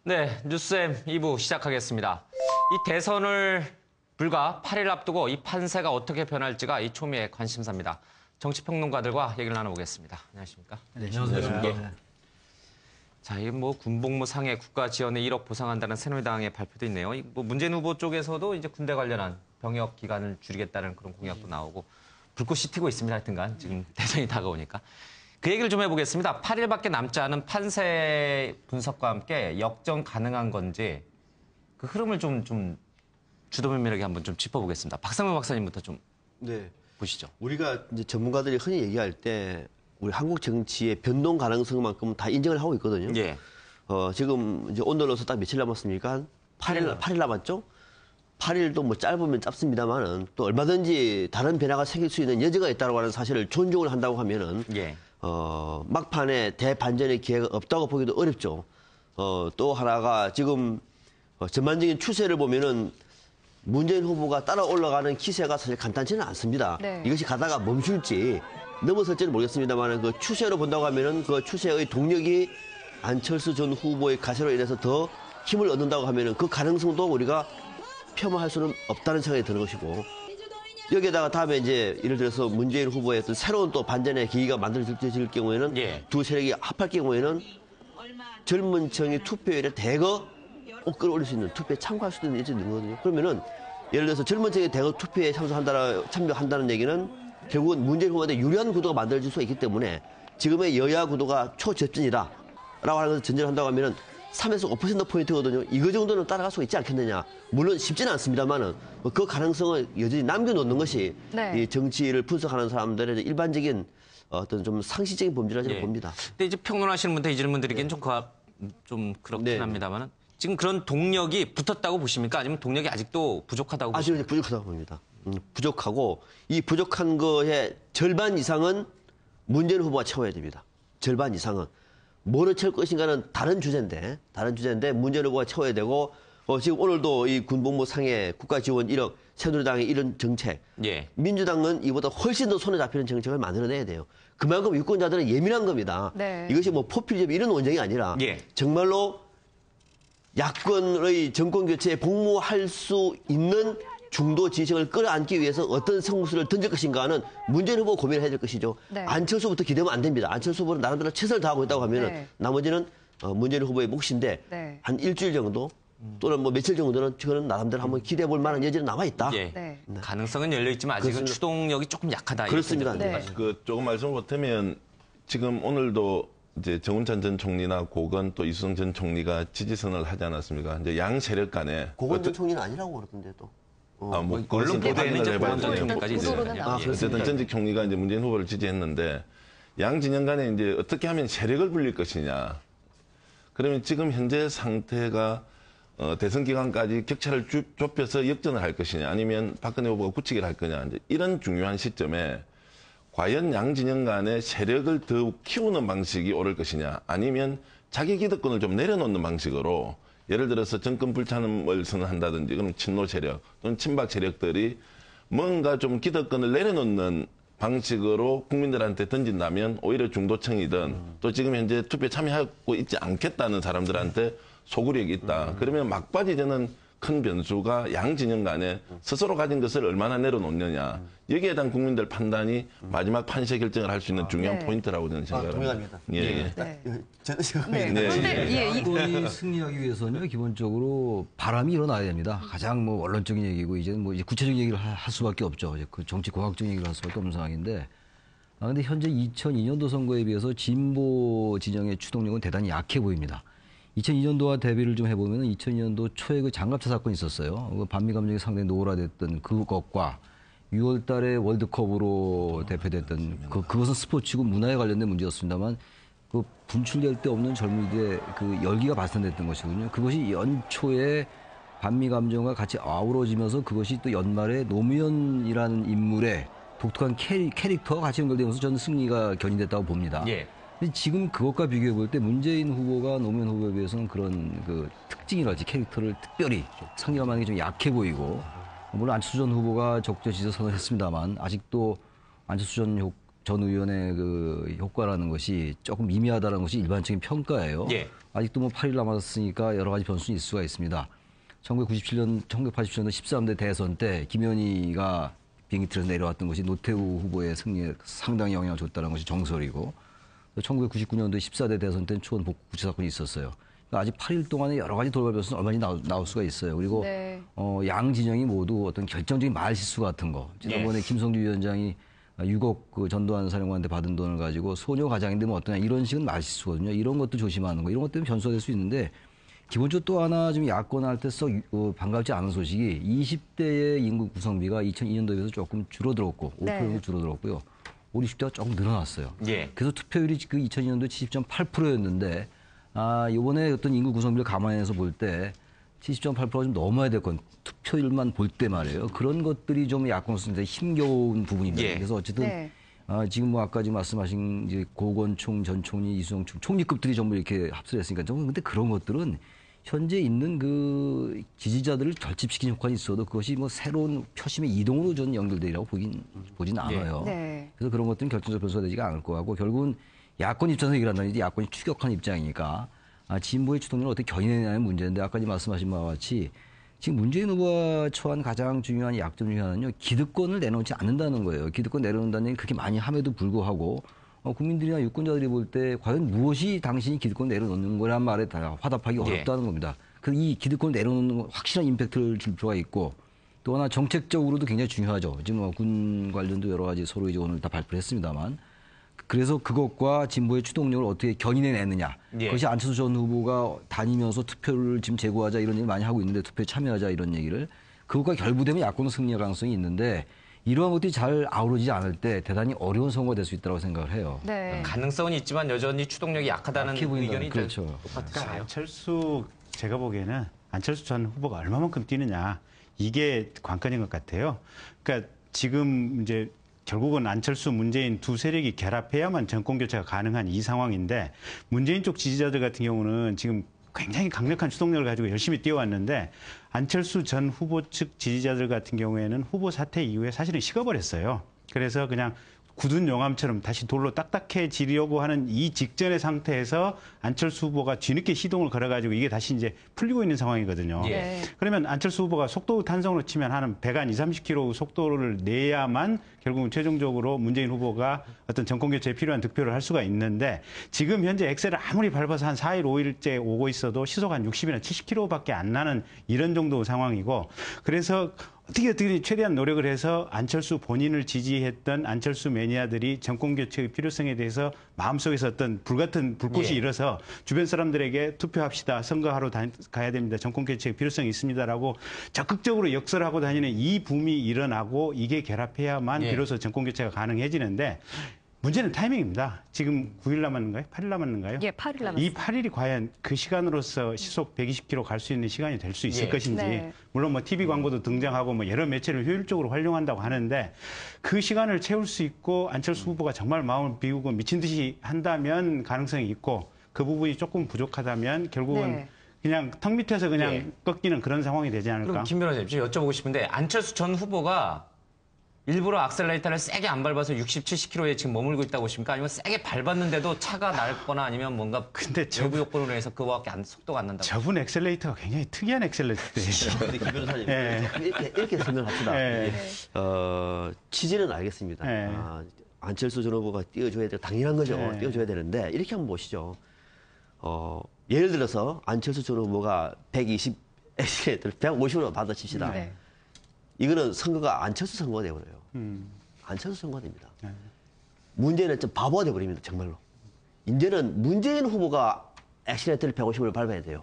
네, 뉴스엠 2부 시작하겠습니다. 이 대선을 불과 8일 앞두고 이 판세가 어떻게 변할지가 이 초미의 관심사입니다. 정치평론가들과 얘기를 나눠보겠습니다. 안녕하십니까? 네, 안녕하세요. 네. 자, 이 군복무 상해 국가 지원에 1억 보상한다는 새누리당의 발표도 있네요. 문재인 후보 쪽에서도 이제 군대 관련한 병역 기간을 줄이겠다는 그런 공약도 나오고 불꽃이 튀고 있습니다. 하여튼간 지금 대선이 다가오니까. 그 얘기를 좀 해보겠습니다. 8일밖에 남지 않은 판세 분석과 함께 역전 가능한 건지 그 흐름을 좀 주도면밀하게 한번 좀 짚어보겠습니다. 박상문 박사님부터 좀 보시죠. 우리가 이제 전문가들이 흔히 얘기할 때 우리 한국 정치의 변동 가능성만큼 다 인정을 하고 있거든요. 예. 지금 이제 오늘로서 딱 며칠 남았습니까? 한 8일 남았죠? 8일도 뭐 짧으면 짧습니다만은 또 얼마든지 다른 변화가 생길 수 있는 여지가 있다고 하는 사실을 존중을 한다고 하면은 막판에 대반전의 기회가 없다고 보기도 어렵죠. 또 하나가 지금 전반적인 추세를 보면은 문재인 후보가 따라 올라가는 기세가 사실 간단치는 않습니다. 네. 이것이 가다가 멈출지 넘어설지는 모르겠습니다만 그 추세로 본다고 하면은 그 추세의 동력이 안철수 전 후보의 가세로 인해서 더 힘을 얻는다고 하면은 그 가능성도 우리가 폄하할 수는 없다는 생각이 드는 것이고, 여기에다가 다음에 이제 예를 들어서 문재인 후보의 어떤 새로운 또 반전의 계기가 만들어질 경우에는 두 세력이 합할 경우에는 젊은 층의 투표율에 대거 끌어올릴 수 있는, 투표에 참가할 수도 있는 거거든요. 그러면은 예를 들어서 젊은 층이 대거 투표에 참여한다는 얘기는 결국은 문재인 후보한테 유리한 구도가 만들어질 수가 있기 때문에 지금의 여야 구도가 초접전이다라고 하는 것을 전제를 한다고 하면은 3에서 5%포인트거든요. 이거 정도는 따라갈 수가 있지 않겠느냐. 물론 쉽지는 않습니다만은 그 가능성을 여전히 남겨놓는 것이 이 정치를 분석하는 사람들의 일반적인 어떤 좀 상식적인 범죄라 저는 봅니다. 근데 이제 평론하시는 분한테 이 질문 드리기엔 좀 그렇긴 합니다만은 지금 그런 동력이 붙었다고 보십니까? 아니면 동력이 아직도 부족하다고 보십니까? 아직은 부족하다고 봅니다. 부족하고 이 부족한 거의 절반 이상은 문재인 후보가 채워야 됩니다. 절반 이상은. 뭐를 채울 것인가는 다른 주제인데 문재인 후보가 채워야 되고, 지금 오늘도 이 군복무 상해 국가 지원 1억, 새누리당의 이런 정책, 민주당은 이보다 훨씬 더 손에 잡히는 정책을 만들어내야 돼요. 그만큼 유권자들은 예민한 겁니다. 이것이 뭐 포퓰리즘 이런 원정이 아니라 정말로 야권의 정권 교체에 복무할 수 있는 중도 지지층을 끌어안기 위해서 어떤 성수를 던질 것인가는 문재인 후보 고민을 해야 될 것이죠. 안철수부터 기대면 안 됩니다. 안철수 후보는 나름대로 최선을 다하고 있다고 하면은 나머지는 문재인 후보의 몫인데 한 일주일 정도 또는 뭐 며칠 정도는 저는 나름대로 한번 기대해 볼 만한 여지는 남아 있다. 가능성은 열려 있지만 아직은 그렇습니다. 추동력이 조금 약하다. 그렇습니다. 조금 말씀 보태면 지금 오늘도 이제 정운찬 전 총리나 고건 또 이수성 전 총리가 지지선을 하지 않았습니까? 이제 양 세력 간에 고건 전 총리는 아니라고 그러던데 또. 언론 보도에는 이제 고건 전 총리까지 있어요. 어쨌든 전직 총리가 이제 문재인 후보를 지지했는데 양 진영 간에 이제 어떻게 하면 세력을 불릴 것이냐. 그러면 지금 현재 상태가 대선 기간까지 격차를 좁혀서 역전을 할 것이냐, 아니면 박근혜 후보가 굳히기를 할 거냐, 이제 이런 중요한 시점에 과연 양 진영 간의 세력을 더욱 키우는 방식이 옳을 것이냐, 아니면 자기 기득권을 좀 내려놓는 방식으로, 예를 들어서 정권 불참을 선언한다든지, 그럼 친노 세력 또는 친박 세력들이 뭔가 좀 기득권을 내려놓는 방식으로 국민들한테 던진다면 오히려 중도층이든 또 지금 현재 투표에 참여하고 있지 않겠다는 사람들한테 소구력이 있다. 그러면 막바지 저는 큰 변수가 양 진영 간에 스스로 가진 것을 얼마나 내려놓느냐. 여기에 대한 국민들 판단이 마지막 판세 결정을 할 수 있는 중요한 포인트라고 저는 생각합니다. 동의합니다. 야권이 승리하기 위해서는 기본적으로 바람이 일어나야 됩니다. 가장 뭐 원론적인 얘기고 이제는 뭐 이제 구체적인 얘기를 할 수밖에 없죠. 이제 그 정치 공학적인 얘기를 할 수밖에 없는 상황인데. 근데 현재 2002년도 선거에 비해서 진보 진영의 추동력은 대단히 약해 보입니다. 2002년도와 대비를 좀 해보면 2002년도 초에 그 장갑차 사건이 있었어요. 그 반미 감정이 상당히 노골화됐던 그것과 6월 달에 월드컵으로 대표됐던 그것은 스포츠고 문화에 관련된 문제였습니다만 그 분출될 데 없는 젊은이들의 그 열기가 발산됐던 것이거든요. 그것이 연초에 반미 감정과 같이 아우러지면서 그것이 또 연말에 노무현이라는 인물의 독특한 캐릭터와 같이 연결되면서 저는 승리가 견인됐다고 봅니다. 근데 지금 그것과 비교해 볼 때 문재인 후보가 노무현 후보에 비해서는 그런 그 특징이랄지 캐릭터를 특별히 상징하는 게 좀 약해 보이고, 물론 안철수 전 후보가 적절지지 선언했습니다만 아직도 안철수 전 의원의 그 효과라는 것이 조금 미미하다는 것이 일반적인 평가예요. 아직도 뭐 8일 남았으니까 여러 가지 변수는 있을 수가 있습니다. 1987년도 13대 대선 때 김현희가 비행기 틀에서 내려왔던 것이 노태우 후보의 승리에 상당히 영향을 줬다는 것이 정설이고 1999년도 14대 대선 때는 초원 복구 구치 사건이 있었어요. 그러니까 아직 8일 동안에 여러 가지 돌발 변수는 얼마나 나올 수가 있어요. 그리고 네. 양 진영이 모두 어떤 결정적인 말 실수 같은 거. 지난번에 김성주 위원장이 6억 그 전두환 사령관한테 받은 돈을 가지고 소녀 가장인데 뭐 어떠냐 이런 식은 말 실수거든요. 이런 것도 조심하는 거. 이런 것 때문에 변수가 될 수 있는데 기본적으로 또 하나 좀 야권할 때 썩 반갑지 않은 소식이 20대의 인구 구성비가 2002년도에 비해서 조금 줄어들었고 5% 네. 줄어들었고요. 5, 60대가 조금 늘어났어요. 예. 그래서 투표율이 그 2002년도에 70.8%였는데 이번에 어떤 인구 구성비를 감안해서 볼 때 70.8%가 좀 넘어야 될 건 투표율만 볼 때 말이에요. 그런 것들이 좀 야권 선수한테 힘겨운 부분입니다. 예. 그래서 어쨌든 네. 지금 뭐 아까 지금 말씀하신 이제 고건총, 전 총리, 이수영 총리급들이 전부 이렇게 합수를 했으니까 좀 근데 그런 것들은 현재 있는 그 지지자들을 결집시키는 효과는 있어도 그것이 뭐 새로운 표심의 이동으로 저는 연결되리라고 보진 않아요. 네. 그래서 그런 것들은 결정적 변수가 되지가 않을 것 같고 결국은 야권 입장에서 얘기를 한다면 이제 야권이 추격하는 입장이니까 진보의 추동력을 어떻게 견인해내냐는 문제인데 아까 말씀하신 바와 같이 지금 문재인 후보가 처한 가장 중요한 약점 중에 하나는요. 기득권을 내놓지 않는다는 거예요. 기득권 내놓는다는 얘기는 그렇게 많이 함에도 불구하고 국민들이나 유권자들이 볼 때 과연 무엇이 당신이 기득권 내려놓는 거란 말에 다 화답하기 어렵다는 겁니다. 그래서 이 기득권을 내려놓는 확실한 임팩트를 줄 필요가 있고 또 하나 정책적으로도 굉장히 중요하죠. 지금 군 관련도 여러 가지 서로 이제 오늘 다 발표를 했습니다만 그래서 그것과 진보의 추동력을 어떻게 견인해내느냐. 예. 그것이 안철수 전 후보가 다니면서 투표를 지금 제고하자 이런 얘기 많이 하고 있는데 투표에 참여하자 이런 얘기를 그것과 결부되면 야권은 승리할 가능성이 있는데 이러한 것들이 잘 아우러지지 않을 때 대단히 어려운 선거가 될 수 있다고 생각을 해요. 네. 가능성은 있지만 여전히 추동력이 약하다는 약해 보인다는, 의견이 그렇죠. 똑같으시네요. 그러니까 안철수 제가 보기에는 안철수 전 후보가 얼마만큼 뛰느냐 이게 관건인 것 같아요. 그러니까 지금 이제 결국은 안철수, 문재인 두 세력이 결합해야만 정권 교체가 가능한 이 상황인데 문재인 쪽 지지자들 같은 경우는 지금 굉장히 강력한 추동력을 가지고 열심히 뛰어왔는데 안철수 전 후보 측 지지자들 같은 경우에는 후보 사퇴 이후에 사실은 식어버렸어요. 그래서 그냥 굳은 용암처럼 다시 돌로 딱딱해지려고 하는 이 직전의 상태에서 안철수 후보가 뒤늦게 시동을 걸어가지고 이게 다시 이제 풀리고 있는 상황이거든요. 예. 그러면 안철수 후보가 속도 탄성으로 치면 한 100한 20, 30km 속도를 내야만 결국은 최종적으로 문재인 후보가 어떤 정권 교체에 필요한 득표를 할 수가 있는데 지금 현재 엑셀을 아무리 밟아서 한 4일, 5일째 오고 있어도 시속 한 60이나 70km밖에 안 나는 이런 정도 상황이고 그래서 어떻게 최대한 노력을 해서 안철수 본인을 지지했던 안철수 매니아들이 정권 교체의 필요성에 대해서 마음속에서 어떤 불같은 불꽃이 예. 일어서 주변 사람들에게 투표합시다. 선거하러 가야 됩니다. 정권 교체의 필요성이 있습니다라고 적극적으로 역설하고 다니는 이 붐이 일어나고 이게 결합해야만 예. 비로소 정권 교체가 가능해지는데 문제는 타이밍입니다. 지금 9일 남았는가요? 8일 남았는가요? 예, 8일 남았습니다. 이 8일이 과연 그 시간으로서 시속 120km 갈 수 있는 시간이 될 수 있을 예. 것인지 네. 물론 뭐 TV 광고도 등장하고 뭐 여러 매체를 효율적으로 활용한다고 하는데 그 시간을 채울 수 있고 안철수 후보가 정말 마음을 비우고 미친 듯이 한다면 가능성이 있고 그 부분이 조금 부족하다면 결국은 네. 그냥 턱 밑에서 그냥 예. 꺾이는 그런 상황이 되지 않을까? 그럼 김 변호사님 좀 여쭤보고 싶은데 안철수 전 후보가 일부러 악셀레이터를 세게 안 밟아서 60, 70km에 지금 머물고 있다고 보십니까? 아니면 세게 밟았는데도 차가 날거나 아니면 뭔가 근데 외부 요건으로 해서 그거밖에 속도가 안 난다고. 저분 엑셀레이터가 굉장히 특이한 엑셀레이터예요. 근데 김 변호사님 예. 이렇게 설명합시다. 예. 취지는 알겠습니다. 네. 안철수 전 후보가 띄워줘야 돼 당연한 거죠. 네. 띄워줘야 되는데 이렇게 한번 보시죠. 예를 들어서 안철수 전 후보가 120 엑셀레이터를 150으로 받아칩시다. 네. 이거는 선거가 안철수 선거가 되어버려요. 안철수 선거가 됩니다. 네. 문제는 좀 바보가 돼버립니다. 정말로. 이제는 문재인 후보가 엑셀레이터를 150으로 밟아야 돼요.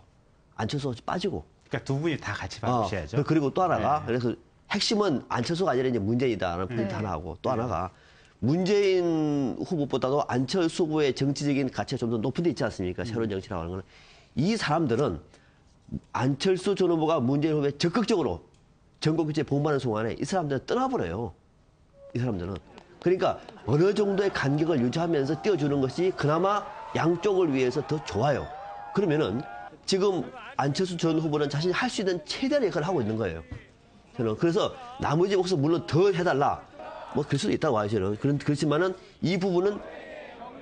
안철수가 빠지고. 그러니까 두 분이 다 같이 밟으셔야죠. 그리고 또 하나가 네. 그래서 핵심은 안철수가 아니라 이제 문재인이다라는 포인트 하나 하고 또 하나가 문재인 후보보다도 안철수 후보의 정치적인 가치가 좀 더 높은 데 있지 않습니까? 새로운 정치라고 하는 거는. 이 사람들은 안철수 전 후보가 문재인 후보에 적극적으로 전국교체 봉반하는 순간에 이 사람들은 떠나버려요. 이 사람들은. 그러니까 어느 정도의 간격을 유지하면서 띄워주는 것이 그나마 양쪽을 위해서 더 좋아요. 그러면은 지금 안철수 전 후보는 자신이 할 수 있는 최대한의 역할을 하고 있는 거예요. 저는 그래서 나머지 혹시 물론 더 해달라 뭐 그럴 수도 있다고 봐요. 저는 그렇지만은 이 부분은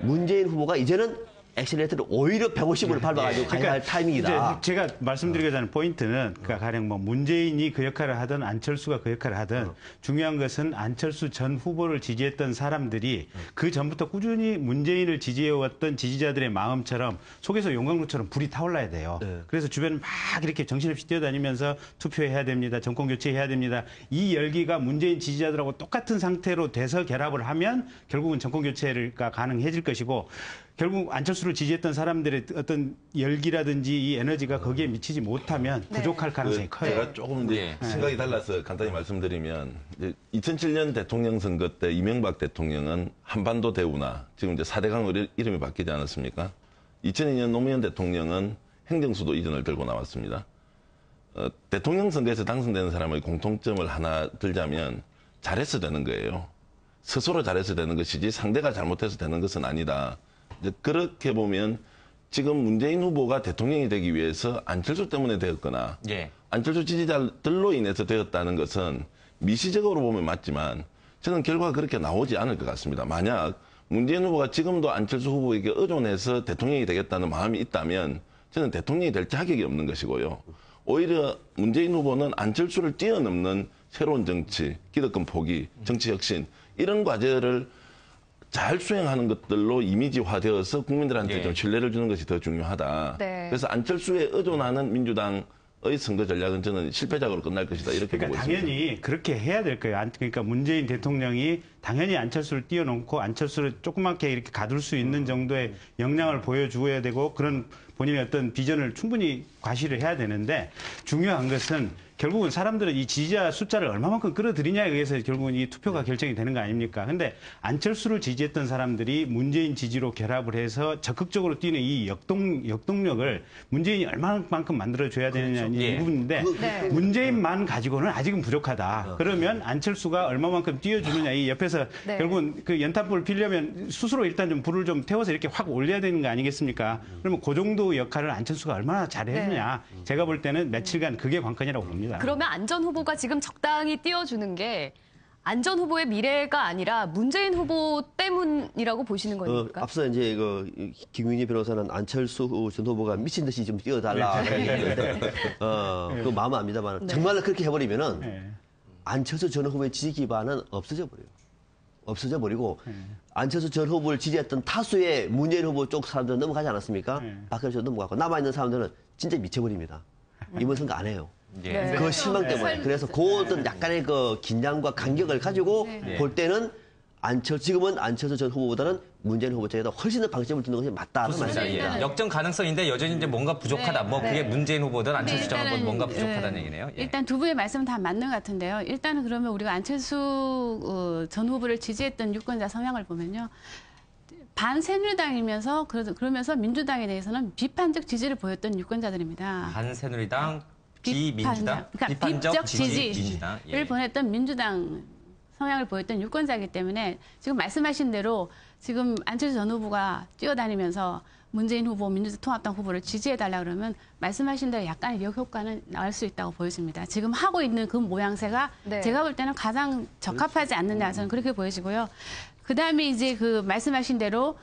문재인 후보가 이제는 엑셀레이터를 오히려 150으로 밟아가지고 가야 할 타이밍이다. 이제 제가 말씀드리고자 하는 포인트는 그러니까 가령 뭐 문재인이 그 역할을 하든 안철수가 그 역할을 하든 중요한 것은 안철수 전 후보를 지지했던 사람들이 그 전부터 꾸준히 문재인을 지지해왔던 지지자들의 마음처럼 속에서 용광로처럼 불이 타올라야 돼요. 그래서 주변을 막 이렇게 정신없이 뛰어다니면서 투표해야 됩니다. 정권 교체해야 됩니다. 이 열기가 문재인 지지자들하고 똑같은 상태로 돼서 결합을 하면 결국은 정권 교체가 가능해질 것이고 결국 안철수를 지지했던 사람들의 어떤 열기라든지 이 에너지가 거기에 미치지 못하면 부족할 가능성이 커요. 제가 조금 이제 생각이 달라서 간단히 말씀드리면 이제 2007년 대통령 선거 때 이명박 대통령은 한반도 대우나 지금 이제 4대강으로 이름이 바뀌지 않았습니까? 2002년 노무현 대통령은 행정수도 이전을 들고 나왔습니다. 대통령 선거에서 당선되는 사람의 공통점을 하나 들자면 잘해서 되는 거예요. 스스로 잘해서 되는 것이지 상대가 잘못해서 되는 것은 아니다. 이제 그렇게 보면 지금 문재인 후보가 대통령이 되기 위해서 안철수 때문에 되었거나 안철수 지지자들로 인해서 되었다는 것은 미시적으로 보면 맞지만 저는 결과가 그렇게 나오지 않을 것 같습니다. 만약 문재인 후보가 지금도 안철수 후보에게 의존해서 대통령이 되겠다는 마음이 있다면 저는 대통령이 될 자격이 없는 것이고요. 오히려 문재인 후보는 안철수를 뛰어넘는 새로운 정치, 기득권 포기, 정치 혁신 이런 과제를 잘 수행하는 것들로 이미지화되어서 국민들한테 좀 신뢰를 주는 것이 더 중요하다. 그래서 안철수에 의존하는 민주당의 선거 전략은 저는 실패작으로 끝날 것이다. 이렇게 보고 있습니다. 당연히 그렇게 해야 될 거예요. 그러니까 문재인 대통령이 당연히 안철수를 띄워놓고 안철수를 조그맣게 이렇게 가둘 수 있는 정도의 역량을 보여주어야 되고 그런 본인의 어떤 비전을 충분히 과시를 해야 되는데 중요한 것은 결국은 사람들은 이 지지자 숫자를 얼마만큼 끌어들이냐에 의해서 결국은 이 투표가 결정이 되는 거 아닙니까? 근데 안철수를 지지했던 사람들이 문재인 지지로 결합을 해서 적극적으로 뛰는 이 역동력을 문재인이 얼마만큼 만들어줘야 되느냐 이 부분인데 문재인만 가지고는 아직은 부족하다. 그러면 안철수가 얼마만큼 띄워주느냐 이 옆에서 결국은 그 연탄불을 피려면 스스로 일단 좀 불을 좀 태워서 이렇게 확 올려야 되는 거 아니겠습니까? 그러면 그 정도 역할을 안철수가 얼마나 잘해주냐 제가 볼 때는 며칠간 그게 관건이라고 봅니다. 그러면 안 전 후보가 지금 적당히 띄워주는 게 안 전 후보의 미래가 아니라 문재인 후보 때문이라고 보시는 겁니까? 앞서 이제 김윤희 변호사는 안철수 전 후보가 미친 듯이 좀 뛰어달라 얘기했는데 그 마음은 압니다만 정말로 그렇게 해버리면은 안철수 전 후보의 지지 기반은 없어져 버려요. 없어져 버리고 안철수 전 후보를 지지했던 다수의 문재인 후보 쪽 사람들은 넘어가지 않았습니까? 박근혜 전 넘어가고 남아있는 사람들은 진짜 미쳐버립니다. 이번 선거 안 해요. 그 실망 때문에. 그래서 그 어떤 약간의 그 긴장과 간격을 가지고 볼 때는 지금은 안철수 전 후보보다는 문재인 후보 쪽에다 훨씬 더 방점을 두는 것이 맞다는 말씀입니다. 역전 가능성인데 여전히 이제 뭔가 부족하다. 뭐 그게 문재인 후보든 안철수 전 후보든 뭔가 부족하다는 얘기네요. 일단 두 분의 말씀은 다 맞는 것 같은데요. 일단은 그러면 우리가 안철수 전 후보를 지지했던 유권자 성향을 보면요. 반새누리당이면서 그러면서 민주당에 대해서는 비판적 지지를 보였던 유권자들입니다. 반새누리당, 비민주당, 그러니까 비판적 지지를 보냈던 민주당 성향을 보였던 유권자이기 때문에 지금 말씀하신 대로 지금 안철수 전 후보가 뛰어다니면서 문재인 후보, 민주통합당 후보를 지지해달라 그러면 말씀하신 대로 약간의 역효과는 나올 수 있다고 보여집니다. 지금 하고 있는 그 모양새가 제가 볼 때는 가장 적합하지 않느냐 저는 그렇게 보여지고요. 그다음에 이제 그 말씀하신 대로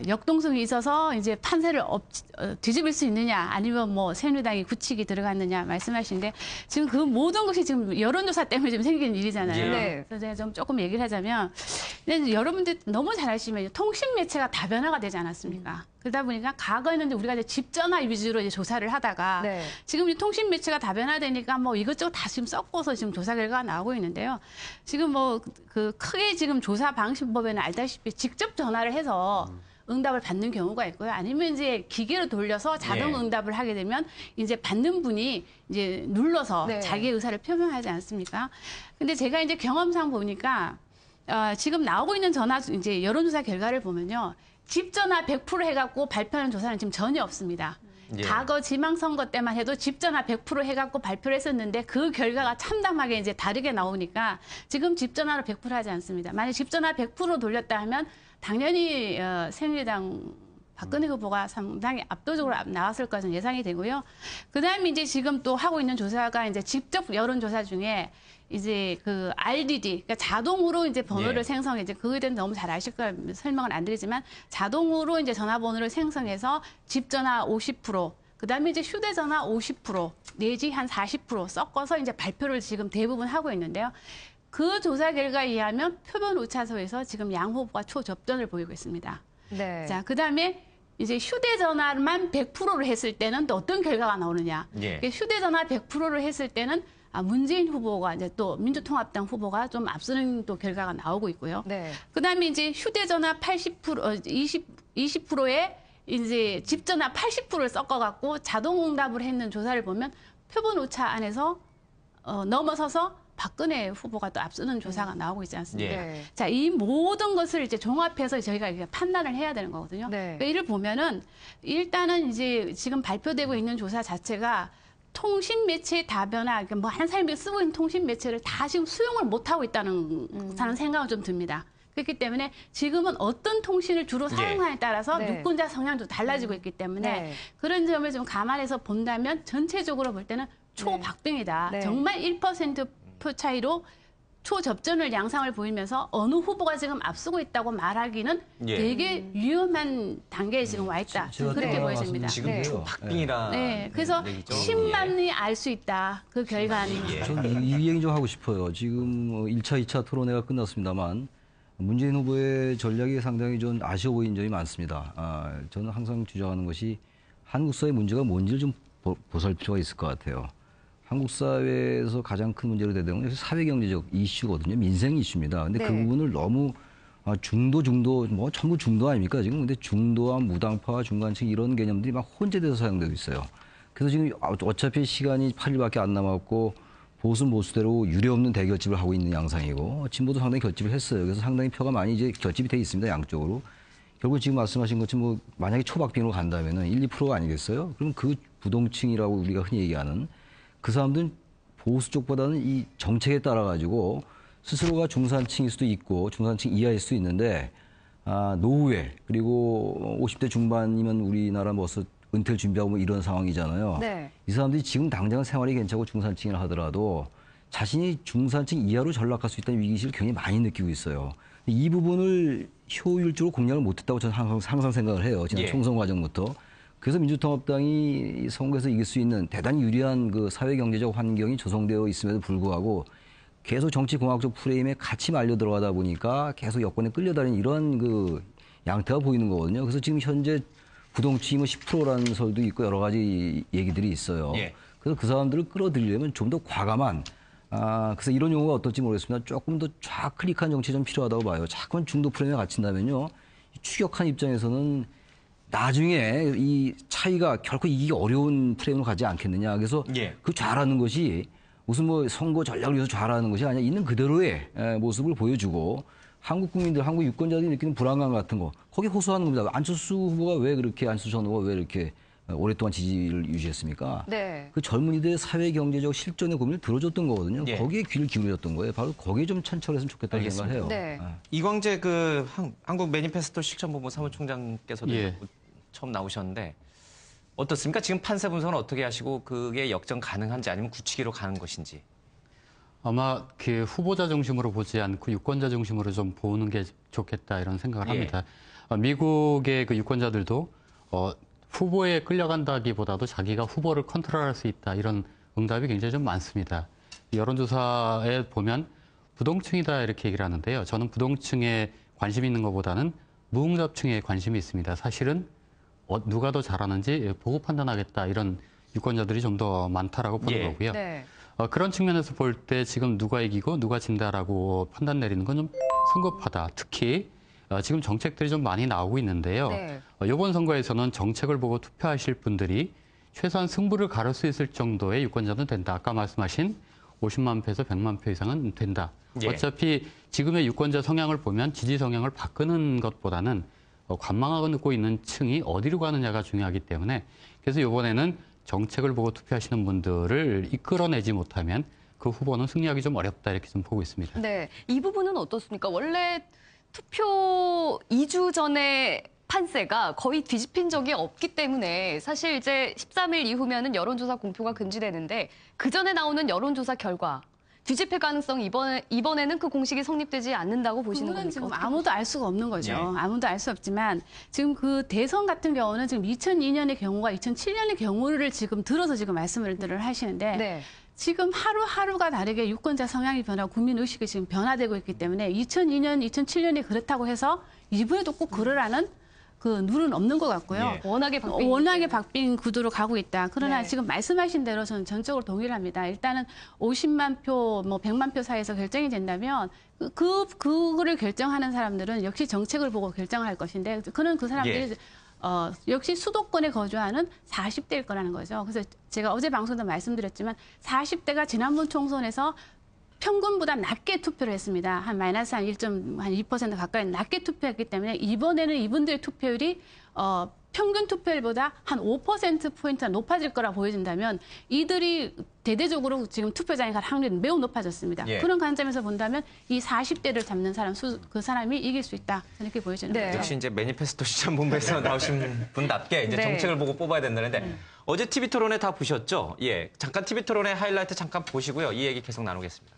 역동성이 있어서 이제 판세를 뒤집을 수 있느냐 아니면 뭐 새누리당이 굳히기 들어갔느냐 말씀하시는데 지금 그 모든 것이 지금 여론조사 때문에 좀 생긴 일이잖아요. 그래서 제가 좀 조금 얘기를 하자면 여러분들 너무 잘 아시면 통신 매체가 다변화가 되지 않았습니까? 그러다 보니까 과거에는 우리가 이제 집 전화 위주로 이제 조사를 하다가 지금 이 통신 매체가 다변화되니까 뭐 이것저것 다 지금 섞어서 지금 조사 결과가 나오고 있는데요. 지금 뭐 그 크게 지금 조사 방식법에는 알다시피 직접 전화를 해서 응답을 받는 경우가 있고요. 아니면 이제 기계로 돌려서 자동 응답을 하게 되면 이제 받는 분이 이제 눌러서 자기의 의사를 표명하지 않습니까? 근데 제가 이제 경험상 보니까 지금 나오고 있는 이제 여론조사 결과를 보면요. 집 전화 100% 해갖고 발표하는 조사는 지금 전혀 없습니다. 과거 지방선거 때만 해도 집 전화 100% 해갖고 발표를 했었는데 그 결과가 참담하게 이제 다르게 나오니까 지금 집 전화로 100% 하지 않습니다. 만약 집 전화 100% 돌렸다 하면 당연히 새누리당 박근혜 후보가 상당히 압도적으로 나왔을 것은 예상이 되고요. 그다음에 이제 지금 또 하고 있는 조사가 이제 직접 여론조사 중에 이제 그 RDD, 그러니까 자동으로 이제 번호를 예. 생성해, 이제 그거에 대해서 너무 잘 아실 거예요. 설명은 안 드리지만 자동으로 이제 전화번호를 생성해서 집 전화 50%, 그다음에 이제 휴대전화 50% 내지 한 40% 섞어서 이제 발표를 지금 대부분 하고 있는데요. 그 조사 결과에 의하면 표본 오차소에서 지금 양 후보가 초접전을 보이고 있습니다. 네. 자, 그다음에 이제 휴대전화만 100%를 했을 때는 또 어떤 결과가 나오느냐. 예. 휴대전화 100%를 했을 때는 문재인 후보가 이제 또 민주통합당 후보가 좀 앞서는 또 결과가 나오고 있고요. 네. 그다음에 이제 휴대전화 20%에 이제 집전화 80%를 섞어갖고 자동응답을 했는 조사를 보면 표본 오차 안에서 넘어서서 박근혜 후보가 또 앞서는 조사가 나오고 있지 않습니까? 예. 자, 이 모든 것을 이제 종합해서 저희가 이렇게 판단을 해야 되는 거거든요. 네. 그러니까 이를 보면은 일단은 이제 지금 발표되고 있는 조사 자체가 통신 매체의 다변화, 그러니까 뭐 한 사람이 쓰고 있는 통신 매체를 다 지금 수용을 못 하고 있다는 생각은 좀 듭니다. 그렇기 때문에 지금은 어떤 통신을 주로 사용하냐에 따라서 네. 유권자 성향도 달라지고 있기 때문에 네. 그런 점을 좀 감안해서 본다면 전체적으로 볼 때는 초박빙이다. 네. 정말 1%표 차이로 초접전을 양상을 보이면서 어느 후보가 지금 앞서고 있다고 말하기는 예. 되게 위험한 단계에 지금 와 있다. 제가 그렇게 또 보여집니다. 지금 네. 초박빙이라. 네, 그래서 얘기죠. 신만이 알 수 있다. 그 결과는. 예. 저는 이 얘기 좀 하고 싶어요. 지금 1차, 2차 토론회가 끝났습니다만 문재인 후보의 전략이 상당히 좀 아쉬워 보이는 점이 많습니다. 저는 항상 주장하는 것이 한국 사회 문제가 뭔지를 좀 보살 필요가 있을 것 같아요. 한국 사회에서 가장 큰 문제로 대두되는 건 사회경제적 이슈거든요. 민생 이슈입니다. 근데 그 네. 부분을 너무 중도, 뭐 전부 중도 아닙니까 지금? 근데 중도와 무당파와 중간층 이런 개념들이 막 혼재돼서 사용되고 있어요. 그래서 지금 어차피 시간이 8일밖에 안 남았고 보수 모수대로 유례없는 대결집을 하고 있는 양상이고 진보도 상당히 결집을 했어요. 그래서 상당히 표가 많이 이제 결집이 돼 있습니다. 양쪽으로. 결국 지금 말씀하신 것처럼 뭐 만약에 초박빙으로 간다면은 1, 2%가 아니겠어요? 그럼 그 부동층이라고 우리가 흔히 얘기하는 그 사람들은 보수 쪽보다는 이 정책에 따라 가지고 스스로가 중산층일 수도 있고 중산층 이하일 수도 있는데 노후에 그리고 50대 중반이면 우리나라 뭐 은퇴를 준비하고 뭐 이런 상황이잖아요. 네. 이 사람들이 지금 당장은 생활이 괜찮고 중산층이라 하더라도 자신이 중산층 이하로 전락할 수 있다는 위기의식을 굉장히 많이 느끼고 있어요. 이 부분을 효율적으로 공략을 못했다고 저는 항상 생각을 해요. 지난 예. 총선 과정부터. 그래서 민주통합당이 선거에서 이길 수 있는 대단히 유리한 그 사회경제적 환경이 조성되어 있음에도 불구하고 계속 정치공학적 프레임에 같이 말려 들어가다 보니까 계속 여권에 끌려다니는 이런 그 양태가 보이는 거거든요. 그래서 지금 현재 부동층이 뭐 10%라는 설도 있고 여러 가지 얘기들이 있어요. 예. 그래서 그 사람들을 끌어들이려면 좀 더 과감한 그래서 이런 용어가 어떨지 모르겠습니다. 조금 더 좌클릭한 정치 좀 필요하다고 봐요. 자꾸만 중도 프레임에 갇힌다면요. 추격한 입장에서는 나중에 이 차이가 결코 이기기 어려운 프레임으로 가지 않겠느냐. 그래서 예. 그 좌라는 것이 무슨 뭐 선거 전략을 위해서 좌라는 것이 아니라 있는 그대로의 모습을 보여주고 한국 국민들, 한국 유권자들이 느끼는 불안감 같은 거 거기에 호소하는 겁니다. 안철수 후보가 왜 그렇게 안철수 전 후보가 왜 이렇게 오랫동안 지지를 유지했습니까? 네. 그 그 젊은이들의 사회 경제적 실존의 고민을 들어줬던 거거든요. 예. 거기에 귀를 기울였던 거예요. 바로 거기에 좀 천철했으면 좋겠다는 알겠습니다. 생각을 해요. 네. 이광재 그 한국 매니페스토 실천본부 사무총장께서도 예. 처음 나오셨는데 어떻습니까? 지금 판세 분석은 어떻게 하시고 그게 역전 가능한지 아니면 굳히기로 가는 것인지. 아마 그 후보자 중심으로 보지 않고 유권자 중심으로 좀 보는 게 좋겠다 이런 생각을 예. 합니다. 미국의 그 유권자들도 후보에 끌려간다기보다도 자기가 후보를 컨트롤할 수 있다 이런 응답이 굉장히 좀 많습니다. 여론조사에 보면 부동층이다 이렇게 얘기를 하는데요. 저는 부동층에 관심 있는 것보다는 무응답층에 관심이 있습니다. 사실은 누가 더 잘하는지 보고 판단하겠다 이런 유권자들이 좀 더 많다라고 보는 예. 거고요. 네. 그런 측면에서 볼 때 지금 누가 이기고 누가 진다라고 판단 내리는 건 좀 성급하다. 특히 지금 정책들이 좀 많이 나오고 있는데요. 네. 이번 선거에서는 정책을 보고 투표하실 분들이 최소한 승부를 가를 수 있을 정도의 유권자는 된다. 아까 말씀하신 50만 표에서 100만 표 이상은 된다. 예. 어차피 지금의 유권자 성향을 보면 지지 성향을 바꾸는 것보다는 관망하고 있는 층이 어디로 가느냐가 중요하기 때문에 그래서 이번에는 정책을 보고 투표하시는 분들을 이끌어내지 못하면 그 후보는 승리하기 좀 어렵다 이렇게 좀 보고 있습니다. 네. 이 부분은 어떻습니까? 원래 투표 2주 전에 판세가 거의 뒤집힌 적이 없기 때문에 사실 이제 13일 이후면은 여론조사 공표가 금지되는데 그 전에 나오는 여론조사 결과 뒤집힐 가능성 이번에는 그 공식이 성립되지 않는다고 보시는 그건 겁니까? 지금 아무도 알 수가 없는 거죠. 예. 아무도 알 수 없지만 지금 그 대선 같은 경우는 지금 2002년의 경우와 2007년의 경우를 지금 들어서 지금 말씀을 하시는데 네. 지금 하루하루가 다르게 유권자 성향이 변하고 국민 의식이 지금 변화되고 있기 때문에 2002년, 2007년이 그렇다고 해서 이번에도 꼭 그러라는 그 룰은 없는 것 같고요. 예. 워낙에 바뀐 구도로 가고 있다. 그러나 네. 지금 말씀하신 대로 저는 전적으로 동의를 합니다. 일단은 50만 표, 100만 표 사이에서 결정이 된다면 그거를 결정하는 사람들은 역시 정책을 보고 결정을 할 것인데 그는 그 사람들이 역시 수도권에 거주하는 40대일 거라는 거죠. 그래서 제가 어제 방송도 말씀드렸지만 40대가 지난번 총선에서 평균보다 낮게 투표를 했습니다. 한 마이너스 한 1.2% 가까이 낮게 투표했기 때문에 이번에는 이분들의 투표율이 평균 투표율보다 한 5%포인트가 높아질 거라 보여진다면 이들이 대대적으로 지금 투표장에 갈 확률이 매우 높아졌습니다. 예. 그런 관점에서 본다면 이 40대를 잡는 사람, 그 사람이 이길 수 있다. 이렇게 보여지는 네. 거죠. 역시 이제 매니페스토 시장본부에서 나오신 분답게 이제 네. 정책을 보고 뽑아야 된다는데 어제 TV 토론회 다 보셨죠? 예, 잠깐 TV 토론회 하이라이트 잠깐 보시고요. 이 얘기 계속 나누겠습니다.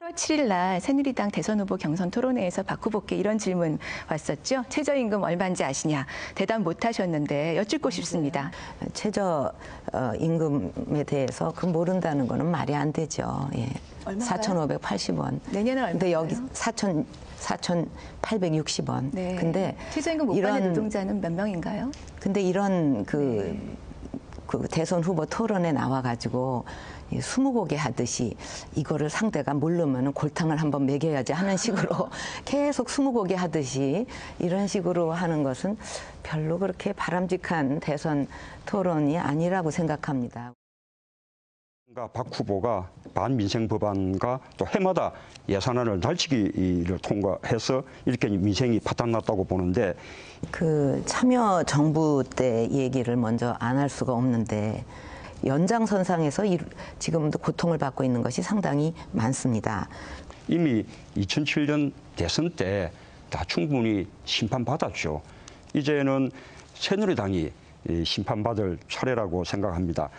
8월 7일 날 새누리당 대선 후보 경선 토론회에서 박 후보께 이런 질문 왔었죠. 최저임금 얼마인지 아시냐. 대답 못 하셨는데 여쭙고 싶습니다. 최저임금에 대해서 그 모른다는 거는 말이 안 되죠. 예. 얼마인가요? 4,580원. 내년은 얼마인가요? 근데 여기 4,860원. 네. 근데 최저임금 못 받는 노동자는 몇 명인가요? 근데 이런 그 대선 후보 토론에 나와가지고 20곡에 하듯이 이거를 상대가 모르면 골탕을 한번 먹여야지 하는 식으로 계속 20곡에 하듯이 이런 식으로 하는 것은 별로 그렇게 바람직한 대선 토론이 아니라고 생각합니다. 박 후보가 반민생 법안과 또 해마다 예산안을 날치기를 통과해서 이렇게 민생이 바닥났다고 보는데 그 참여 정부 때 얘기를 먼저 안 할 수가 없는데 연장선상에서 지금도 고통을 받고 있는 것이 상당히 많습니다. 이미 2007년 대선 때 다 충분히 심판받았죠. 이제는 새누리당이 심판받을 차례라고 생각합니다.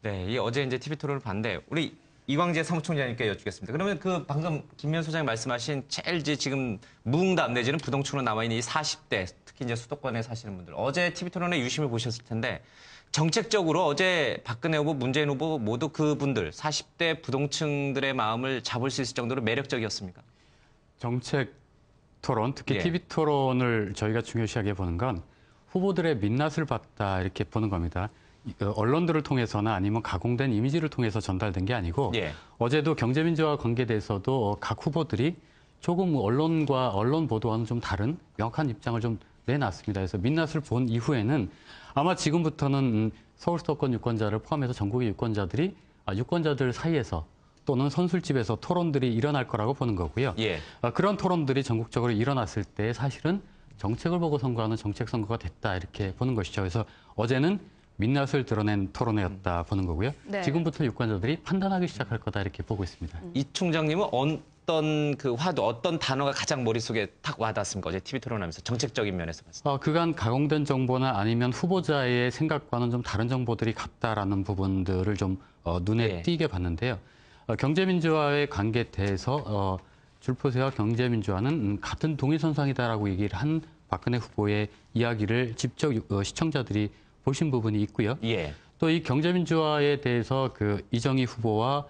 네, 이 어제 이제 TV 토론을 봤는데 우리 이광재 사무총장님께 여쭙겠습니다. 그러면 그 방금 김면 소장이 말씀하신 제일 이제 지금 무응답 내지는 부동층으로 남아있는 이 40대, 특히 이제 수도권에 사시는 분들. 어제 TV 토론에 유심히 보셨을 텐데 정책적으로 어제 박근혜 후보, 문재인 후보 모두 그분들 40대 부동층들의 마음을 잡을 수 있을 정도로 매력적이었습니까? 정책 토론, 특히 예. TV 토론을 저희가 중요시하게 보는 건 후보들의 민낯을 봤다 이렇게 보는 겁니다. 언론들을 통해서나 아니면 가공된 이미지를 통해서 전달된 게 아니고 예. 어제도 경제민주화 관계돼서도 각 후보들이 조금 언론 보도와는 좀 다른 명확한 입장을 좀 내놨습니다. 그래서 민낯을 본 이후에는 아마 지금부터는 서울 수도권 유권자를 포함해서 전국의 유권자들이 유권자들 사이에서 또는 선술집에서 토론들이 일어날 거라고 보는 거고요. 예. 그런 토론들이 전국적으로 일어났을 때 사실은 정책을 보고 선거하는 정책 선거가 됐다 이렇게 보는 것이죠. 그래서 어제는 민낯을 드러낸 토론회였다 보는 거고요. 네. 지금부터 유권자들이 판단하기 시작할 거다 이렇게 보고 있습니다. 이 총장님은 어떤 그 화두, 어떤 단어가 가장 머릿속에 탁 와닿습니까? 어제 TV 토론하면서 정책적인 면에서 봤을 때. 그간 가공된 정보나 아니면 후보자의 생각과는 좀 다른 정보들이 같다라는 부분들을 좀 눈에 예. 띄게 봤는데요. 경제민주화의 관계에 대해서 줄포세와 경제민주화는 같은 동일선상이다라고 얘기를 한 박근혜 후보의 이야기를 직접 시청자들이 보신 부분이 있고요. 예. 또 이 경제민주화에 대해서 그 이정희 후보와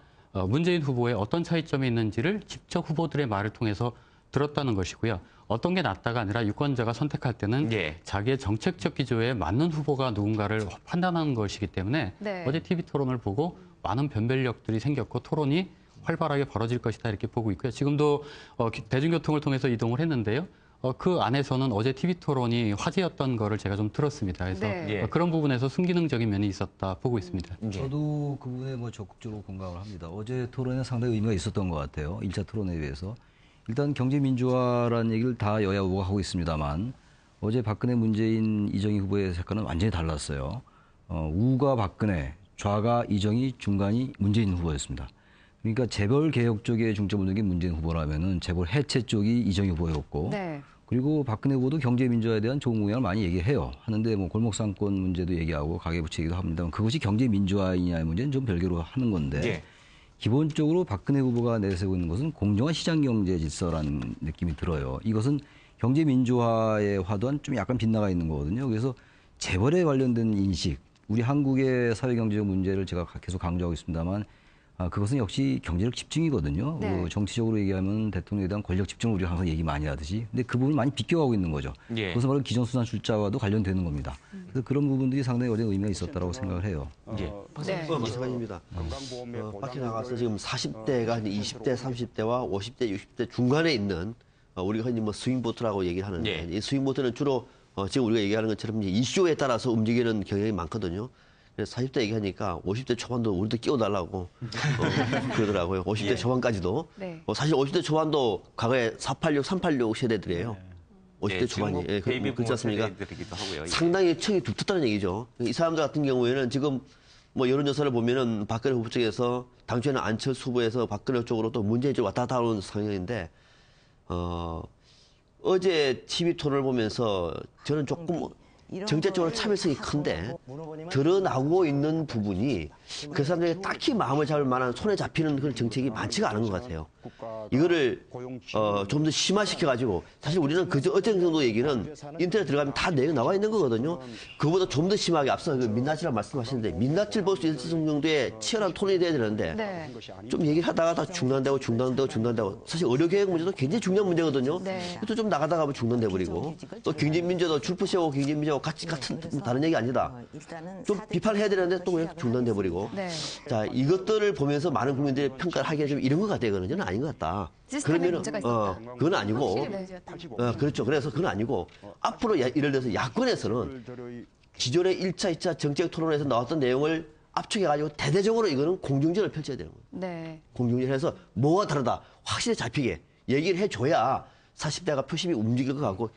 문재인 후보의 어떤 차이점이 있는지를 직접 후보들의 말을 통해서 들었다는 것이고요. 어떤 게 낫다가 아니라 유권자가 선택할 때는 예. 자기의 정책적 기조에 맞는 후보가 누군가를 판단하는 것이기 때문에 네. 어제 TV 토론을 보고 많은 변별력들이 생겼고 토론이 활발하게 벌어질 것이다 이렇게 보고 있고요. 지금도 대중교통을 통해서 이동을 했는데요. 그 안에서는 어제 TV 토론이 화제였던 거를 제가 좀 들었습니다. 그래서 네. 예. 그런 부분에서 순기능적인 면이 있었다 보고 있습니다. 저도 그 부분에 적극적으로 공감을 합니다. 어제 토론에 상당히 의미가 있었던 것 같아요. 1차 토론에 비해서. 일단 경제민주화라는 얘기를 다 여야 후보가 하고 있습니다만 어제 박근혜, 문재인, 이정희 후보의 색깔은 완전히 달랐어요. 우가 박근혜, 좌가 이정희, 중간이 문재인 후보였습니다. 그러니까 재벌 개혁 쪽에 중점을 둔 게 문재인 후보라면은 재벌 해체 쪽이 이정희 후보였고 네. 그리고 박근혜 후보도 경제 민주화에 대한 좋은 공약을 많이 얘기해요. 하는데 뭐 골목 상권 문제도 얘기하고 가계부채 얘기도 합니다만 그것이 경제 민주화이냐의 문제는 좀 별개로 하는 건데 예. 기본적으로 박근혜 후보가 내세우고 있는 것은 공정한 시장 경제 질서라는 느낌이 들어요. 이것은 경제 민주화의 화두와는 좀 약간 빗나가 있는 거거든요. 그래서 재벌에 관련된 인식, 우리 한국의 사회 경제적 문제를 제가 계속 강조하고 있습니다만 그것은 역시 경제력 집중이거든요. 네. 정치적으로 얘기하면 대통령에 대한 권력 집중을 우리가 항상 얘기 많이 하듯이. 근데 그 부분을 많이 비껴가고 있는 거죠. 예. 그것은 바로 기존수단 출자와도 관련되는 겁니다. 그래서 그런 부분들이 상당히 어제 의미가 있었다고 생각을 해요. 예. 네. 마찬가지입니다. 밖에 나가서 지금 40대가 20대, 30대와 50대, 60대 중간에 있는 우리가 흔히 뭐 스윙보트라고 얘기를 하는데 예. 이 스윙보트는 주로 지금 우리가 얘기하는 것처럼 이제 이슈에 따라서 움직이는 경향이 많거든요. 그래서 40대 얘기하니까 50대 초반도 우리도 끼워달라고 그러더라고요. 50대 예. 초반까지도. 네. 사실 50대 초반도 과거에 486, 386 세대들이에요. 50대 예, 지금 초반이. 뭐 베이비 그렇지 부모 않습니까? 세대들이기도 하고요. 예. 상당히 층이 두텁다는 얘기죠. 이 사람들 같은 경우에는 지금 뭐 여론조사를 보면은 박근혜 후보 쪽에서 당초에는 안철수 후보에서 박근혜 쪽으로 또 문재인 쪽으로 왔다 갔다 하는 상황인데 어제 TV 토론을 보면서 저는 조금 정책적으로 차별성이 큰데 드러나고 있는 부분이 그 사람들에게 딱히 마음을 잡을 만한 손에 잡히는 그런 정책이 많지가 않은 것 같아요. 이거를 좀 더 심화시켜가지고 사실 우리는 그저 어떤 정도 얘기는 인터넷 들어가면 다 내용 나와 있는 거거든요. 그보다 좀 더 심하게 앞서 그 민낯이라고 말씀하시는데 민낯을 볼 수 있을 정도의 치열한 토론이 돼야 되는데 네. 좀 얘기를 하다가 다 중단되고 사실 의료개혁 문제도 굉장히 중요한 문제거든요. 네. 또 좀 나가다가 하면 중단돼 버리고 또 경제민주도 출푸시하고 경제민주하고 같이 같은 다른 얘기 아니다. 좀 비판해야 되는데 또 왜 중단돼 버리고. 네. 자 이것들을 보면서 많은 국민들이 평가를 하기가 좀 이런 것 같아요. 그는 저는 아닌 것 같다. 시스템에 문제가 있었다. 그건 아니고. 네. 그렇죠. 그래서 그건 아니고 앞으로 예를 들어서 야권에서는 기존의 1차, 2차 정책 토론에서 나왔던 내용을 압축해가지고 대대적으로 이거는 공정전을 펼쳐야 되는 거예요. 네. 공정전해서 뭐가 다르다 확실히 잡히게 얘기를 해줘야 40대가 표심이 움직일 것 같고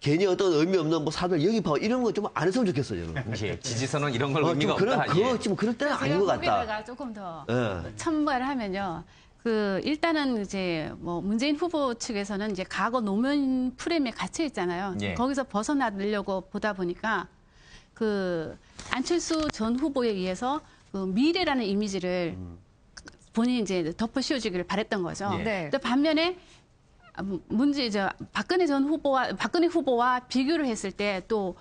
괜히 어떤 의미 없는 뭐 사들 여기 봐 이런 거 좀 안 했으면 좋겠어요. 저는. 예. 지지선은 이런 걸 의미가 그런 없다. 그거 예. 지금 그럴 때는 아닌 것 같다. 거기다가 조금 더 예. 첨부를 하면요. 일단은 이제 뭐 문재인 후보 측에서는 이제 과거 노무현 프레임에 갇혀 있잖아요. 예. 거기서 벗어나려고 보다 보니까 안철수 전 후보에 의해서 미래라는 이미지를 본인이 이제 덮어 씌워주기를 바랬던 거죠. 예. 네. 근데 반면에 박근혜 후보와 비교를 했을 때 또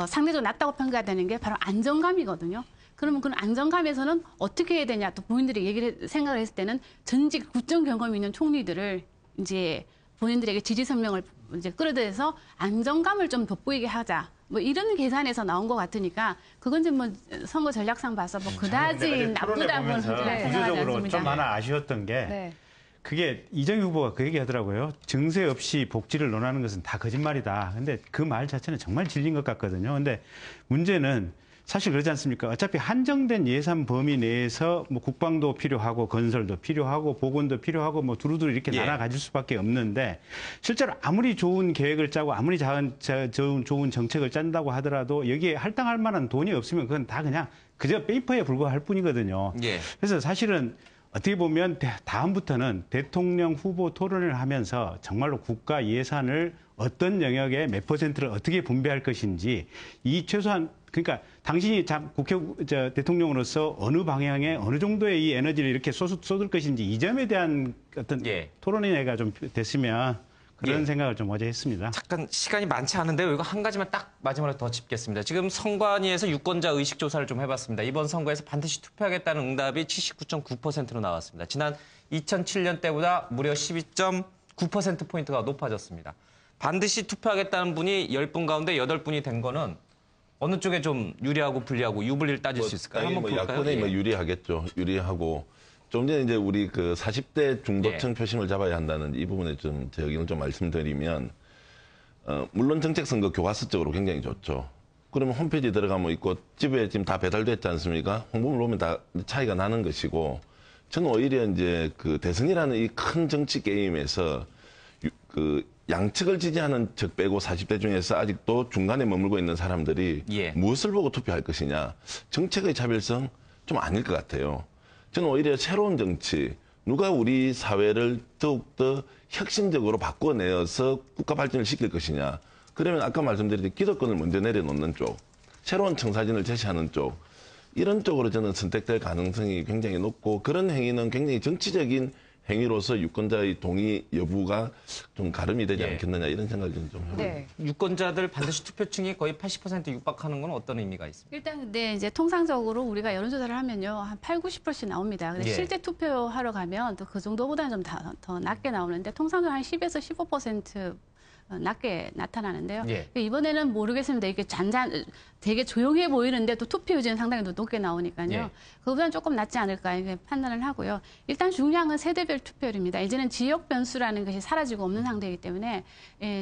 상대적으로 낮다고 평가되는 게 바로 안정감이거든요. 그러면 그 안정감에서는 어떻게 해야 되냐 또 본인들이 생각을 했을 때는 전직 국정 경험이 있는 총리들을 이제 본인들에게 지지 성명을 이제 끌어들여서 안정감을 좀 돋보이게 하자. 뭐 이런 계산에서 나온 것 같으니까 그건 좀 뭐 선거 전략상 봐서 뭐 그다지 나쁘다고는 생각하지 구조적으로 않습니다. 좀 하나 아쉬웠던 게 네. 그게 이정희 후보가 그 얘기 하더라고요. 증세 없이 복지를 논하는 것은 다 거짓말이다. 근데 그 말 자체는 정말 진리인 것 같거든요. 근데 문제는 사실 그렇지 않습니까? 어차피 한정된 예산 범위 내에서 뭐 국방도 필요하고 건설도 필요하고 보건도 필요하고 뭐 두루두루 이렇게 예. 나눠 가질 수밖에 없는데 실제로 아무리 좋은 계획을 짜고 아무리 좋은 정책을 짠다고 하더라도 여기에 할당할 만한 돈이 없으면 그건 다 그냥 그저 페이퍼에 불과할 뿐이거든요. 예. 그래서 사실은 어떻게 보면 다음부터는 대통령 후보 토론을 하면서 정말로 국가 예산을 어떤 영역에 몇 퍼센트를 어떻게 분배할 것인지 이 최소한 그러니까 당신이 대통령으로서 어느 방향에 어느 정도의 이 에너지를 이렇게 쏟을 것인지 이 점에 대한 어떤 예. 토론회가 좀 됐으면 그런 예. 생각을 좀 어제 했습니다. 잠깐 시간이 많지 않은데요. 이거 한 가지만 딱 마지막으로 더 짚겠습니다. 지금 선관위에서 유권자 의식 조사를 좀 해봤습니다. 이번 선거에서 반드시 투표하겠다는 응답이 79.9%로 나왔습니다. 지난 2007년 때보다 무려 12.9%포인트가 높아졌습니다. 반드시 투표하겠다는 분이 10분 가운데 8분이 된 거는 어느 쪽에 좀 유리하고 불리하고 유불리를 따질 수 있을까요? 한번 볼까요? 야권에 예. 유리하겠죠. 유리하고 좀 전에 이제 우리 그 40대 중도층 예. 표심을 잡아야 한다는 이 부분에 좀 제 의견을 좀 말씀드리면 물론 정책선거 교과서적으로 굉장히 좋죠. 그러면 홈페이지 들어가면 있고 집에 지금 다 배달됐지 않습니까? 홍보물 보면 다 차이가 나는 것이고 저는 오히려 이제 그 대선이라는 이 큰 정치 게임에서 그 양측을 지지하는 적 빼고 40대 중에서 아직도 중간에 머물고 있는 사람들이 예. 무엇을 보고 투표할 것이냐. 정책의 차별성 좀 아닐 것 같아요. 저는 오히려 새로운 정치, 누가 우리 사회를 더욱더 혁신적으로 바꿔내어서 국가 발전을 시킬 것이냐. 그러면 아까 말씀드린 기득권을 먼저 내려놓는 쪽, 새로운 청사진을 제시하는 쪽, 이런 쪽으로 저는 선택될 가능성이 굉장히 높고 그런 행위는 굉장히 정치적인 행위로서 유권자의 동의 여부가 좀 가름이 되지 않겠느냐 이런 생각을 좀 해봅니다. 네. 유권자들 반드시 투표층이 거의 80% 육박하는 건 어떤 의미가 있습니까? 일단 근데 이제 통상적으로 우리가 여론조사를 하면요 한 8-90%씩 나옵니다. 근데 예. 실제 투표하러 가면 또 그 정도보다는 좀 더 낮게 나오는데 통상적으로 한 10에서 15% 낮게 나타나는데요. 예. 이번에는 모르겠습니다. 이게 되게 조용해 보이는데 또 투표 유지는 상당히 높게 나오니까요. 예. 그보다는 조금 낮지 않을까 이렇게 판단을 하고요. 일단 중요한 건 세대별 투표율입니다. 이제는 지역 변수라는 것이 사라지고 없는 상태이기 때문에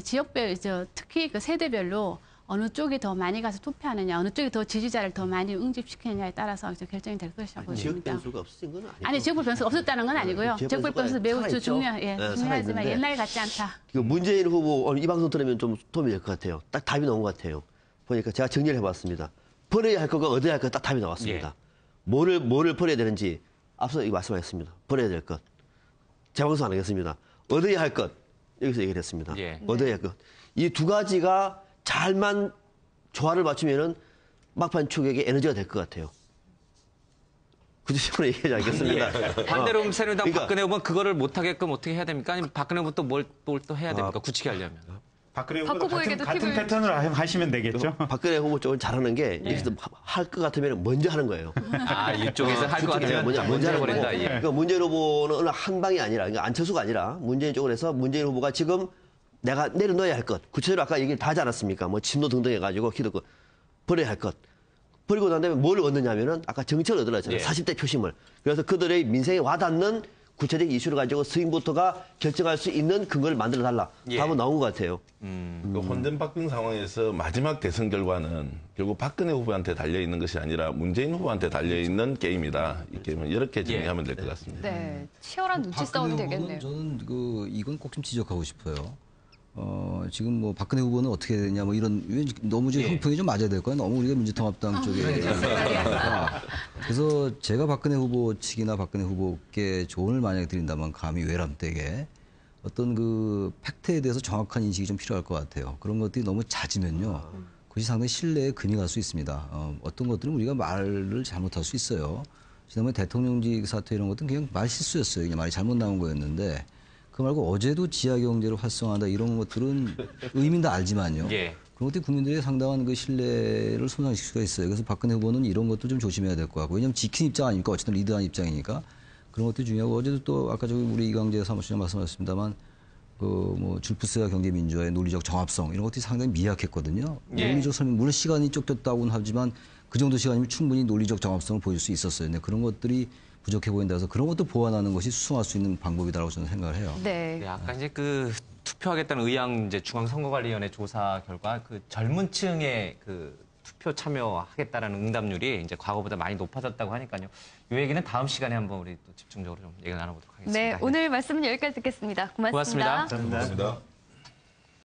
지역별 특히 그 세대별로 어느 쪽이 더 많이 가서 투표하느냐, 어느 쪽이 더 지지자를 더 많이 응집시키느냐에 따라서 이제 결정이 될 것이라고 지역 보입니다. 변수가 없어진 건 아니고. 아니, 지역별 변수가 없었다는 건 아니고요. 지역별 변수 매우 살아있죠. 중요하지만 살아있는데 옛날 같지 않다. 그 문재인 후보 오늘 이 방송 들으면 좀 도움이 될 것 같아요. 딱 답이 나온 것 같아요. 보니까 제가 정리를 해봤습니다. 버려야 할 거가 얻어야 할 거 딱 답이 나왔습니다. 뭐를 버려야 되는지 앞서 말씀하셨습니다. 버려야 될 것. 재방송 안 하겠습니다. 얻어야 할 것. 여기서 얘기를 했습니다. 얻어야 할 것. 이 두 가지가 잘만 조화를 맞추면은 막판 추격에 에너지가 될 것 같아요. 그 지점으로 얘기하지 않겠습니다. 반대로 새누리당 그러니까, 박근혜 후보는 그거를 못하게끔 어떻게 해야 됩니까? 아니면 박근혜 후보 또 뭘 또 해야 됩니까? 굳히게 하려면. 박근혜 박 후보도 후보에게도 같은 팁을- 패턴으로 하시면 되겠죠. 박근혜 후보 쪽은 잘하는 게 여기서 할 것 같으면 먼저 하는 거예요. 아, 이쪽에서 할 것 같으면 먼저 먼저 하는 거고. 해버린다. 예. 그러니까 문재인 후보는 어느 한 방이 아니라, 그러니까 안철수가 아니라 문재인 쪽으로 해서 문재인 후보가 지금 내가 내려놓아야 할 것, 구체적으로 아까 얘기를 다 하지 않았습니까? 뭐 진도 등등 해가지고 기득권 버려야 할 것. 버리고 난 다음에 뭘 얻느냐면은 아까 정책을 얻으라 했잖아요. 40대 표심을. 그래서 그들의 민생에 와닿는 구체적 이슈를 가지고 스윙부터가 결정할 수 있는 근거를 만들어 달라. 답은 나온 것 같아요. 그 혼전박빙 상황에서 마지막 대선 결과는 결국 박근혜 후보한테 달려있는 것이 아니라 문재인 후보한테 달려있는 게임이다. 이 게임은 이렇게 정리하면 될 것 같습니다. 네, 치열한 눈치 싸움이 박근혜 되겠네요. 후보는 저는 이건 꼭 좀 지적하고 싶어요. 지금 뭐 박근혜 후보는 어떻게 되냐 뭐 이런 너무 지금 형평이 좀 맞아야 될 거야. 너무 우리가 민주통합당 쪽에. 그래서 제가 박근혜 후보 측이나 박근혜 후보께 조언을 만약에 드린다면 감히 외람되게 어떤 그 팩트에 대해서 정확한 인식이 좀 필요할 것 같아요. 그런 것들이 너무 잦으면요. 그것이 상당히 신뢰에 금이 갈 수 있습니다. 어떤 것들은 우리가 말을 잘못할 수 있어요. 지난번에 대통령직 사퇴 이런 것들은 그냥 말 실수였어요. 그냥 말이 잘못 나온 거였는데 그 말고 어제도 지하 경제를 활성화한다 이런 것들은 의미는 다 알지만요. 그런 것들이 국민들의 상당한 그 신뢰를 손상시킬 수가 있어요. 그래서 박근혜 후보는 이런 것도 좀 조심해야 될 것 같고 왜냐하면 지킨 입장 아닙니까? 어쨌든 리드한 입장이니까 그런 것도 중요하고 어제도 또 아까 저기 우리 이광재 사무실장 말씀하셨습니다만 그 뭐 줄푸스와 경제민주화의 논리적 정합성 이런 것들이 상당히 미약했거든요. 논리적 설명 물론 시간이 쫓겼다고는 하지만 그 정도 시간이면 충분히 논리적 정합성을 보일 수 있었어요. 근데 그런 것들이 부족해 보인다 해서 그런 것도 보완하는 것이 수긍할 수 있는 방법이다라고 저는 생각을 해요. 네, 아까 이제 그 투표하겠다는 의향 이제 중앙선거관리위원회 조사 결과 그 젊은 층의 그 투표 참여하겠다라는 응답률이 이제 과거보다 많이 높아졌다고 하니까요. 이 얘기는 다음 시간에 한번 우리 또 집중적으로 좀 얘기 나눠보도록 하겠습니다. 네, 오늘 말씀은 여기까지 듣겠습니다. 고맙습니다. 고맙습니다. 감사합니다.